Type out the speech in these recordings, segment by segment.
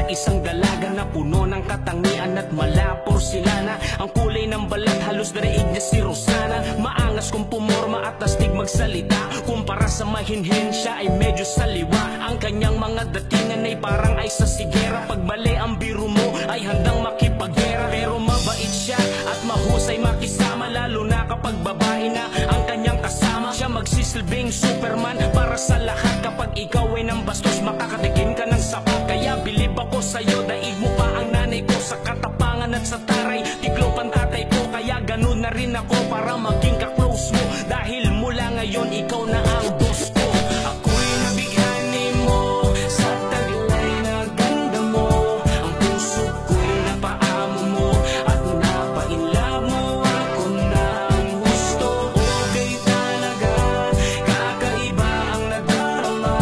isang dalaga na puno ng katangian at mala porselana. Ang kulay ng balat halos daraig niya si Rosana. Maangas kung pumorma at astig magsalita. Kumpara sa mahinhin siya ay medyo saliwa. Ang kanyang mga datingan ay parang ay sa sigera. Pag mali ang biro mo ay handang makipaggera. Pero mabait siya at mahusay makisama, lalo na kapag babae na ang kanyang kasama. Siya magsisilbing Superman para sa lahat. Kapag ikaw ay nang bastos, makakatikim ka ng sapat. Kaya bilib ako sa'yo, daig mo pa ang nanay ko. Sa katapangan at sa taray, tiklop ang tatay ko. Kaya ganun na rin ako para maging ka-close mo. Dahil mula ngayon, ikaw na ang boss ko. Ako'y nabighani mo sa taglay na ganda mo. Ang puso ko'y napaamo mo at napainlove mo. Ako na ang gusto, okay talaga. Kakaiba ang nadarama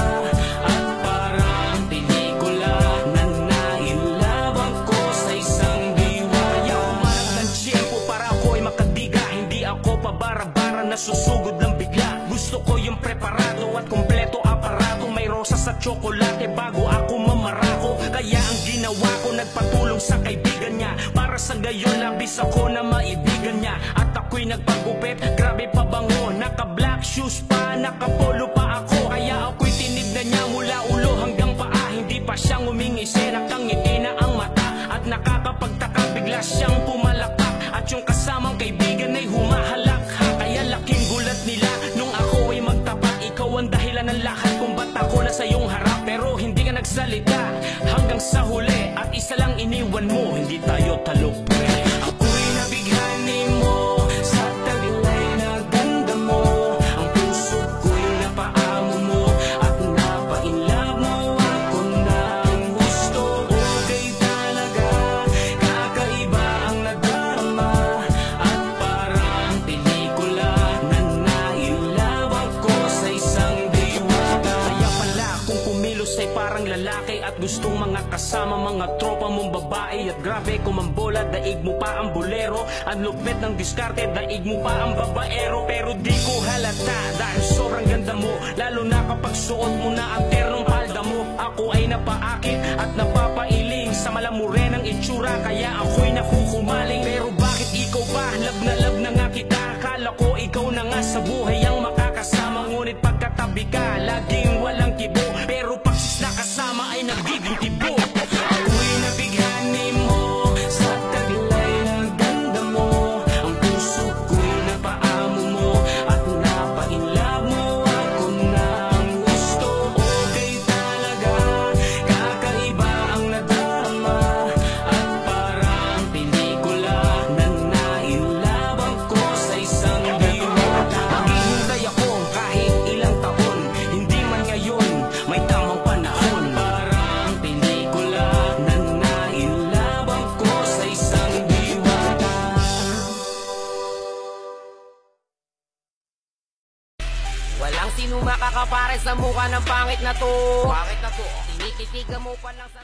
at parang pelikula na nainlove ako sa isang diwa. Ayaw umanap ng tiyempo para ako'y makadiga. Hindi ako pabara-bara na susugod ng bigla. Gusto ko yung preparado at kompleto aparato. May rosas at tsokolate bago ako mamarako. Kaya ang ginawa ko, nagpatulong sa kaibigan niya. Para sa gayon, labis ako na maibigan niya. At ako'y nagpagupit, grabe pabango. Naka-black shoes pa, naka-polo pa ako. Kaya ako'y tinignan niya mula ulo hanggang paa. Hindi pa siyang umingisi, nakangiti na ang mata. At nakakapagtaka, bigla siyang pumalakpak. At yung kasamang kaibigan ay humahalakha. Kaya laking gulat nila nung ako ay magtapat. Ikaw ang dahilan ng lahat kung ba't ako na sa iyong harap. Pero hindi ka nagsalita hanggang sa huli. At isa lang iniwan mo, hindi tayo talupre. Ako'y nabighani mo sa taglay na ganda mo. Ang puso ko'y napaamo mo at napainlove mo. Ako na ang gusto, okay talaga. Kakaiba ang nadarama at parang pelikula na nainlove ako sa isang diwata. Kaya pala kung kumilos ay parang lalaki at gustong mga kasama, mga tropa mong babae. At grabe kumambola, daig mo pa ang bolero. Ang lupit ng diskarte, daig mo pa ang babaero. Pero di ko halata dahil sobrang ganda mo, lalo na kapag suot mo na ang ternong palda mo. Ako ay napaakit at napapailing sa malamurenang itsura. Kaya ako'y nakukumaling. Pero bakit ikaw ba? Love na nga kita. Akala ko ikaw na nga sa buhay ang makakasama. Ngunit pagkatabi ka, laging walang kibo. Pero pagsis na kasama ay nagiging tibo. Ako'y nabighani mo sa taglay na ganda mo. Ang puso ko'y napaamo mo at napainlove mo. Ako na ang gusto, okay talaga. Kakaiba ang nadarama at parang pelikula na nainlove ako sa isang diwata. Maghihintay ako kahit ilang taon, hindi man ngayon, may tamang panahon. Parang pelikula na nainlove ako sa isang diwata. Walang sino makakapare sa mukha ng pangit na to. Tinititigan mo pa lang sa